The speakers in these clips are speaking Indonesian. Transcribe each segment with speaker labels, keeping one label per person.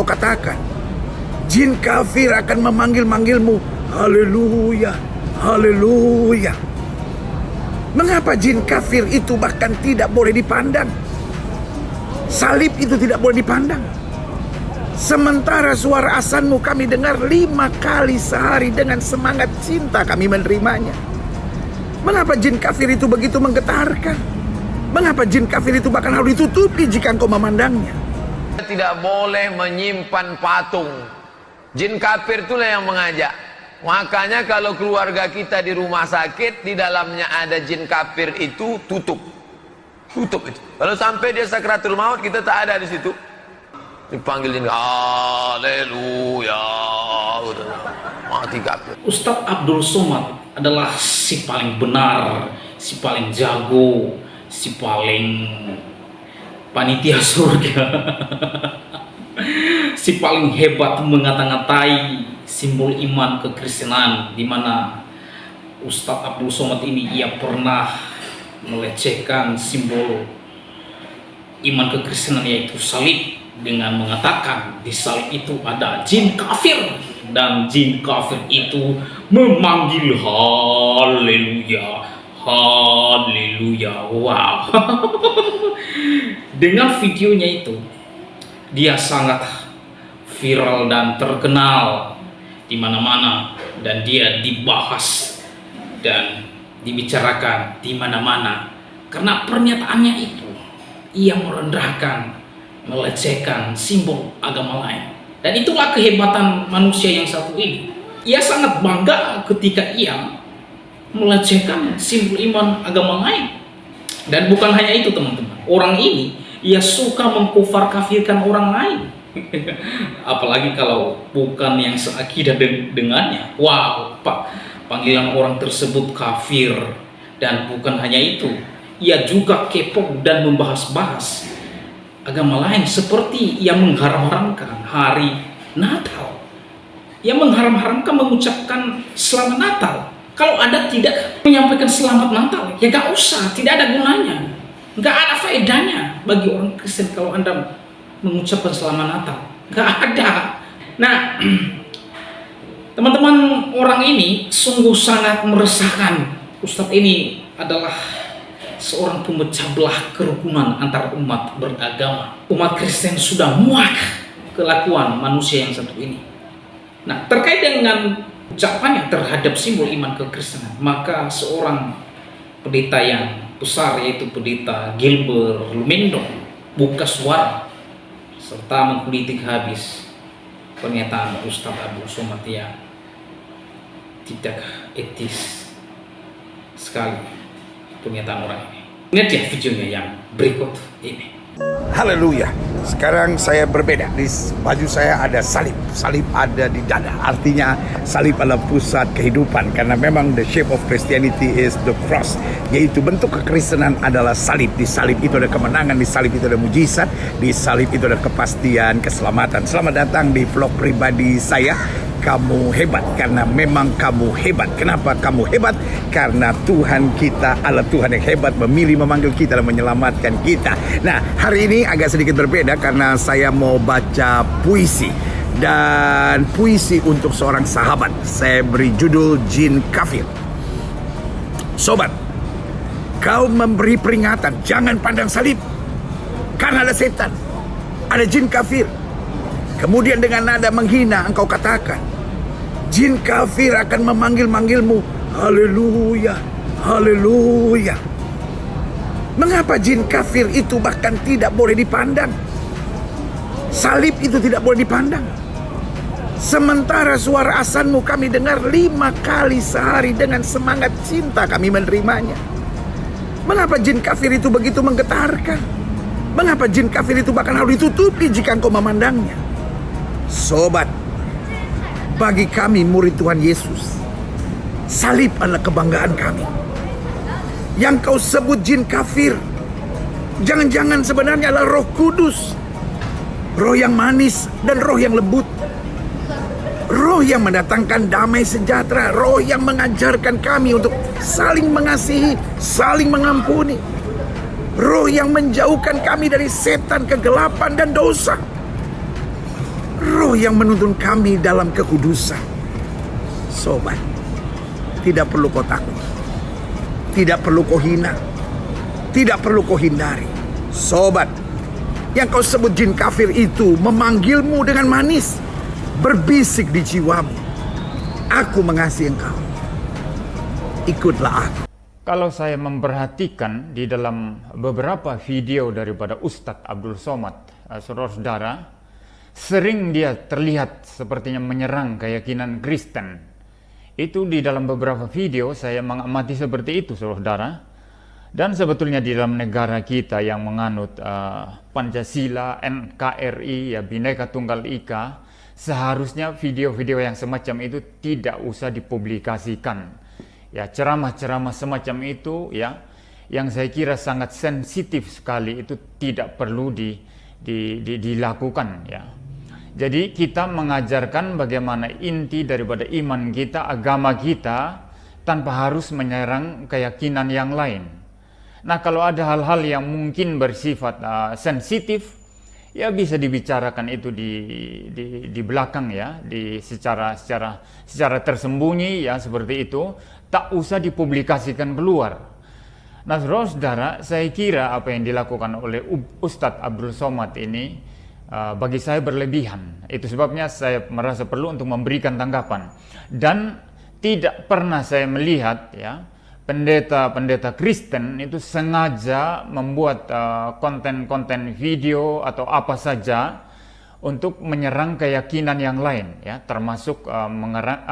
Speaker 1: Kau katakan, jin kafir akan memanggil-manggilmu. Haleluya, haleluya. Mengapa jin kafir itu bahkan tidak boleh dipandang? Salib itu tidak boleh dipandang. Sementara suara azanmu kami dengar 5 kali sehari dengan semangat cinta kami menerimanya. Mengapa jin kafir itu begitu menggetarkan? Mengapa jin kafir itu bahkan harus ditutupi jika engkau memandangnya?
Speaker 2: Tidak boleh menyimpan patung. Jin kafir itulah yang mengajak. Makanya kalau keluarga kita di rumah sakit, di dalamnya ada jin kafir itu, tutup itu. Kalau sampai dia sakratul maut, kita tak ada di situ. Dipanggil jin, haleluya, mati kafir.
Speaker 3: Ustadz Abdul Somad adalah si paling benar, si paling jago, si paling panitia surga, si paling hebat mengata-ngatai simbol iman kekristenan, di mana Ustadz Abdul Somad ini ia pernah melecehkan simbol iman kekristenan yaitu salib dengan mengatakan di salib itu ada jin kafir dan jin kafir itu memanggil haleluya, haleluya. Wow. Dengan videonya itu dia sangat viral dan terkenal di mana-mana, dan dia dibahas dan dibicarakan di mana-mana karena pernyataannya itu ia merendahkan, melecehkan simbol agama lain. Dan itulah kehebatan manusia yang satu ini. Ia sangat bangga ketika ia melecehkan simbol iman agama lain. Dan bukan hanya itu teman-teman, orang ini ia suka mengkufar kafirkan orang lain. Apalagi kalau bukan yang seakidah dengannya. Wow, Pak, panggilan orang tersebut kafir. Dan bukan hanya itu, ia juga kepo dan membahas-bahas agama lain, seperti ia mengharam-haramkan hari Natal. Ia mengharam-haramkan mengucapkan selamat Natal. Kalau Anda tidak menyampaikan selamat Natal, ya gak usah, tidak ada gunanya, gak ada faedahnya bagi orang Kristen kalau Anda mengucapkan selamat Natal, gak ada. Nah, teman-teman, orang ini sungguh sangat meresahkan. Ustadz ini adalah seorang pemecah belah kerukunan antar umat beragama. Umat Kristen sudah muak kelakuan manusia yang satu ini. Nah, terkait dengan ucapannya terhadap simbol iman kekristenan, maka seorang pendeta yang besar, yaitu pendeta Gilbert Lumendo, buka suara serta mengkritik habis pernyataan Ustadz Abdul Somad yang tidak etis sekali pernyataan orang ini. Lihat ya videonya yang berikut ini.
Speaker 1: Haleluya. Sekarang saya berbeda. Di baju saya ada salib. Salib ada di dada. Artinya salib adalah pusat kehidupan. Karena memang the shape of Christianity is the cross. Yaitu bentuk kekristenan adalah salib. Di salib itu ada kemenangan. Di salib itu ada mujizat. Di salib itu ada kepastian, keselamatan. Selamat datang di vlog pribadi saya. Kamu hebat karena memang kamu hebat. Kenapa kamu hebat? Karena Tuhan kita adalah Tuhan yang hebat, memilih, memanggil kita dan menyelamatkan kita. Nah, hari ini agak sedikit berbeda karena saya mau baca puisi. Dan puisi untuk seorang sahabat. Saya beri judul Jin Kafir. Sobat, kau memberi peringatan, jangan pandang salib, karena ada setan, ada jin kafir. Kemudian dengan nada menghina engkau katakan, jin kafir akan memanggil-manggilmu. Haleluya, haleluya. Mengapa jin kafir itu bahkan tidak boleh dipandang? Salib itu tidak boleh dipandang. Sementara suara azanmu kami dengar 5 kali sehari dengan semangat cinta kami menerimanya. Mengapa jin kafir itu begitu menggetarkan? Mengapa jin kafir itu bahkan harus ditutupi jika engkau memandangnya? Sobat, bagi kami murid Tuhan Yesus, salib adalah kebanggaan kami. Yang kau sebut jin kafir, jangan-jangan sebenarnya adalah Roh Kudus, roh yang manis dan roh yang lembut, roh yang mendatangkan damai sejahtera, roh yang mengajarkan kami untuk saling mengasihi, saling mengampuni, roh yang menjauhkan kami dari setan, kegelapan dan dosa. Roh yang menuntun kami dalam kekudusan. Sobat, tidak perlu kau takut, tidak perlu kau hina, tidak perlu kau hindari. Sobat, yang kau sebut jin kafir itu memanggilmu dengan manis, berbisik di jiwamu, aku mengasihi engkau, ikutlah aku.
Speaker 4: Kalau saya memperhatikan di dalam beberapa video daripada Ustadz Abdul Somad, saudara-saudara, sering dia terlihat sepertinya menyerang keyakinan Kristen. Itu di dalam beberapa video saya mengamati seperti itu, saudara. Dan sebetulnya di dalam negara kita yang menganut Pancasila, NKRI, ya Bhinneka Tunggal Ika, seharusnya video-video yang semacam itu tidak usah dipublikasikan. Ya, ceramah-ceramah semacam itu, ya, yang saya kira sangat sensitif sekali, itu tidak perlu dilakukan, ya. Jadi kita mengajarkan bagaimana inti daripada iman kita, agama kita, tanpa harus menyerang keyakinan yang lain. Nah, kalau ada hal-hal yang mungkin bersifat sensitif, ya bisa dibicarakan itu di belakang, ya, secara tersembunyi, ya, seperti itu, tak usah dipublikasikan keluar. Nah, saudara-saudara, saya kira apa yang dilakukan oleh Ustadz Abdul Somad ini bagi saya berlebihan. Itu sebabnya saya merasa perlu untuk memberikan tanggapan. Dan tidak pernah saya melihat, ya, pendeta-pendeta Kristen itu sengaja membuat konten-konten video atau apa saja untuk menyerang keyakinan yang lain, ya, termasuk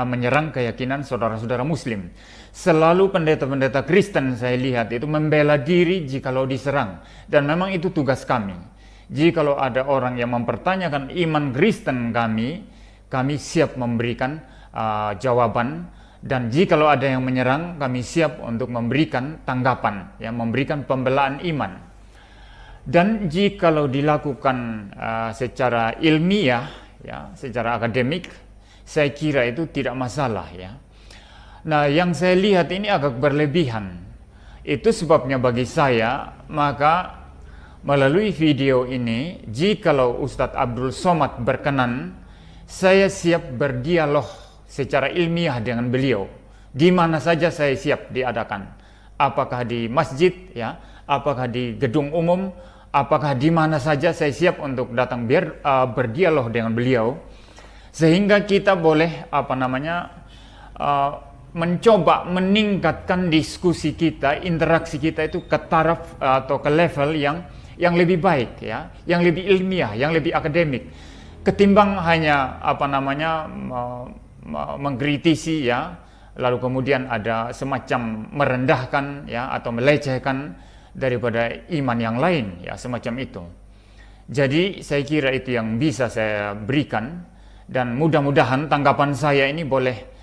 Speaker 4: menyerang keyakinan saudara-saudara Muslim. Selalu pendeta-pendeta Kristen saya lihat itu membela diri jikalau diserang, dan memang itu tugas kami. Jikalau ada orang yang mempertanyakan iman Kristen kami siap memberikan jawaban. Dan jikalau ada yang menyerang, kami siap untuk memberikan tanggapan, ya, memberikan pembelaan iman. Dan jikalau dilakukan secara ilmiah, ya, secara akademik, saya kira itu tidak masalah, ya. Nah, yang saya lihat ini agak berlebihan. Itu sebabnya bagi saya, maka melalui video ini, jikalau Ustadz Abdul Somad berkenan, saya siap berdialog secara ilmiah dengan beliau. Di mana saja saya siap diadakan. Apakah di masjid, ya, apakah di gedung umum, apakah di mana saja saya siap untuk datang berdialog dengan beliau, sehingga kita boleh mencoba meningkatkan diskusi kita, interaksi kita itu ke taraf atau ke level yang lebih baik, ya, yang lebih ilmiah, yang lebih akademik, ketimbang hanya mengkritisi, ya, lalu kemudian ada semacam merendahkan, ya, atau melecehkan daripada iman yang lain, ya, semacam itu. Jadi saya kira itu yang bisa saya berikan, dan mudah-mudahan tanggapan saya ini boleh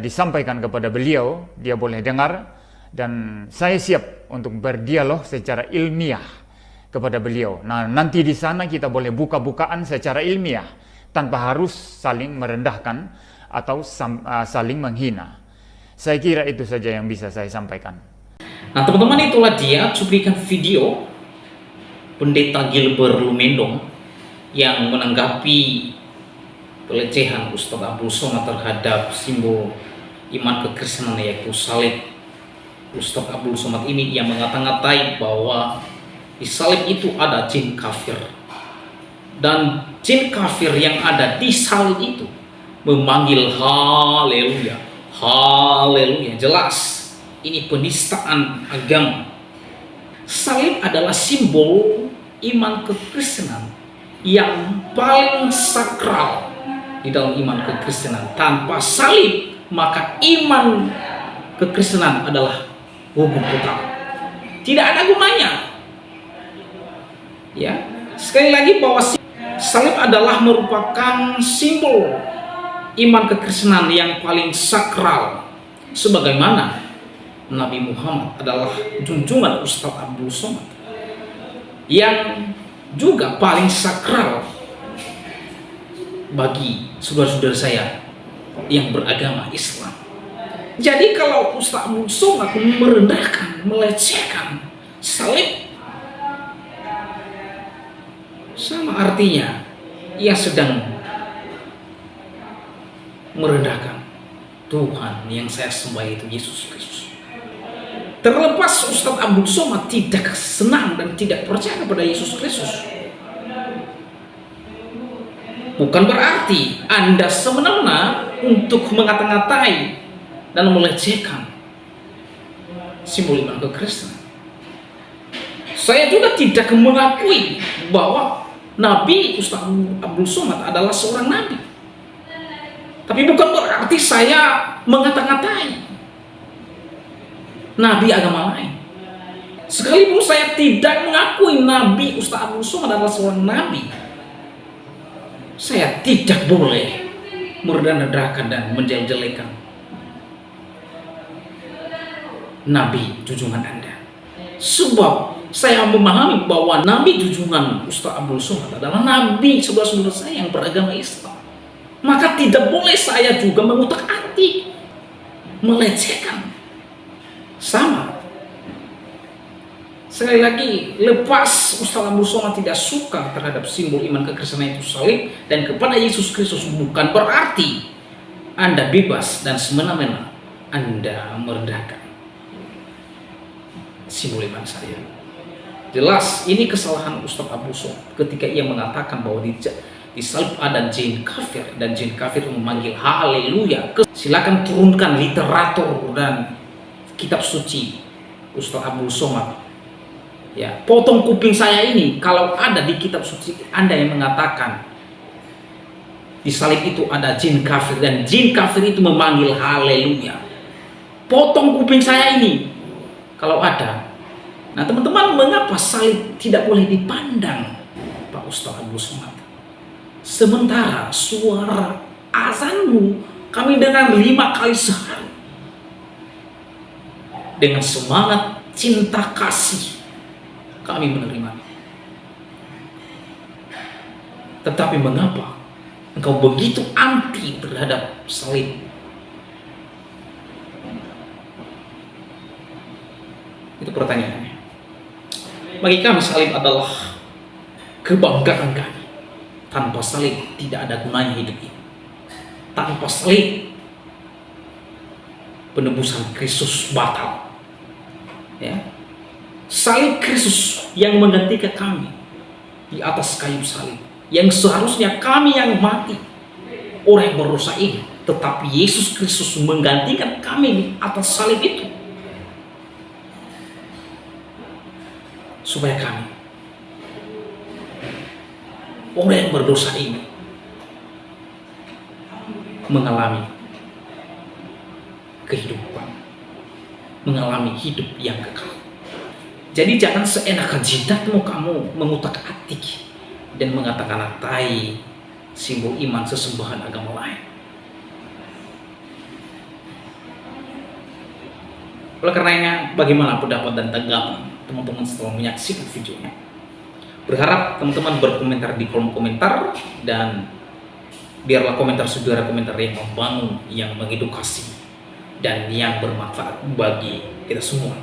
Speaker 4: disampaikan kepada beliau, dia boleh dengar, dan saya siap untuk berdialog secara ilmiah kepada beliau. Nah, nanti di sana kita boleh buka-bukaan secara ilmiah tanpa harus saling merendahkan atau saling menghina. Saya kira itu saja yang bisa saya sampaikan.
Speaker 3: Nah, teman-teman, itulah dia cuplikan video Pendeta Gilbert Lumendong yang menanggapi pelecehan Ustadz Abdul Somad terhadap simbol iman kekristenan, yaitu salib. Ustadz Abdul Somad ini yang mengata-ngatai bahwa di salib itu ada jin kafir, dan jin kafir yang ada di salib itu memanggil haleluya, haleluya. Jelas ini penistaan agama. Salib adalah simbol iman kekristenan yang paling sakral di dalam iman kekristenan. Tanpa salib, maka iman kekristenan adalah gugur total, tidak ada gunanya. Ya, sekali lagi bahwa salib adalah merupakan simbol iman kekristenan yang paling sakral, sebagaimana Nabi Muhammad adalah junjungan Ustadz Abdul Somad yang juga paling sakral bagi saudara-saudara saya yang beragama Islam. Jadi kalau Ustadz Abdul Somad merendahkan, melecehkan salib, sama artinya ia sedang merendahkan Tuhan yang saya sembah, itu Yesus Kristus. Terlepas Ustadz Abdul Somad tidak senang dan tidak percaya kepada Yesus Kristus, bukan berarti Anda semena-mena untuk mengata-ngatai dan melecehkan simbol iman kekristenan. Saya juga tidak mengakui bahwa Nabi Ustadz Abdul Somad adalah seorang nabi. Tapi bukan berarti saya mengata-ngatai nabi agama lain. Sekalipun saya tidak mengakui Nabi Ustadz Abdul Somad adalah seorang nabi, saya tidak boleh merendahkan dan menjelek-jelekan nabi junjungan Anda. Sebab saya memahami bahwa nabi junjungan Ustadz Abdul Somad adalah nabi saudara-saudara saya yang beragama Islam. Maka tidak boleh saya juga mengutak-atik, melecehkan. Sama. Sekali lagi, lepas Ustadz Abdul Somad tidak suka terhadap simbol iman kekristenan itu salib dan kepada Yesus Kristus, bukan berarti Anda bebas dan semena-mena Anda merendahkan simbol iman saya. Jelas ini kesalahan Ustadz Abdul Somad ketika ia mengatakan bahwa di salib ada jin kafir dan jin kafir memanggil haleluya. Silakan turunkan literatur dan kitab suci Ustadz Abdul Somad. Ya, potong kuping saya ini kalau ada di kitab suci Anda yang mengatakan di salib itu ada jin kafir dan jin kafir itu memanggil haleluya. Potong kuping saya ini kalau ada. Nah teman-teman, mengapa salib tidak boleh dipandang Pak Ustadz Abdul Somad? Sementara suara azanmu kami dengar 5 kali sehari dengan semangat cinta kasih kami menerima. Tetapi mengapa engkau begitu anti terhadap salib? Itu pertanyaannya. Bagi kami salib adalah kebanggaan kami. Tanpa salib tidak ada gunanya hidup ini. Tanpa salib penebusan Kristus batal. Ya. Salib Kristus yang menggantikan kami di atas kayu salib, yang seharusnya kami yang mati, orang yang berdosa ini, tetapi Yesus Kristus menggantikan kami di atas salib itu supaya kami, orang yang berdosa ini, mengalami kehidupan, mengalami hidup yang kekal. Jadi jangan seenaknya jidatmu kamu mengutak-atik dan mengata-ngatai simbol iman sesembahan agama lain. Oleh karenanya, bagaimana pendapat dan tanggapan teman-teman setelah menyaksikan videonya? Berharap teman-teman berkomentar di kolom komentar, dan biarlah komentar saudara komentar yang membangun, yang mengedukasi, dan yang bermanfaat bagi kita semua.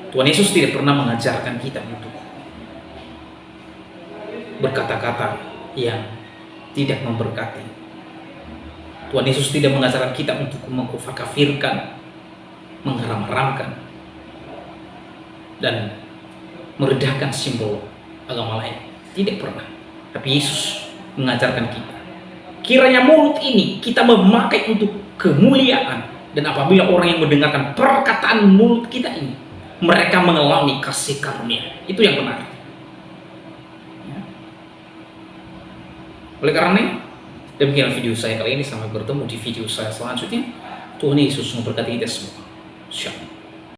Speaker 3: Tuhan Yesus tidak pernah mengajarkan kita untuk berkata-kata yang tidak memberkati. Tuhan Yesus tidak mengajarkan kita untuk mengkafirkan, mengharam-haramkan, dan merendahkan simbol agama lain. Tidak pernah. Tapi Yesus mengajarkan kita, kiranya mulut ini kita memakai untuk kemuliaan, dan apabila orang yang mendengarkan perkataan mulut kita ini, mereka mengalami kasih karunia. Itu yang benar. Oleh karena demikian video saya kali ini. Sampai bertemu di video saya selanjutnya. Tuhan Yesus memberkati kita semua. Shalom.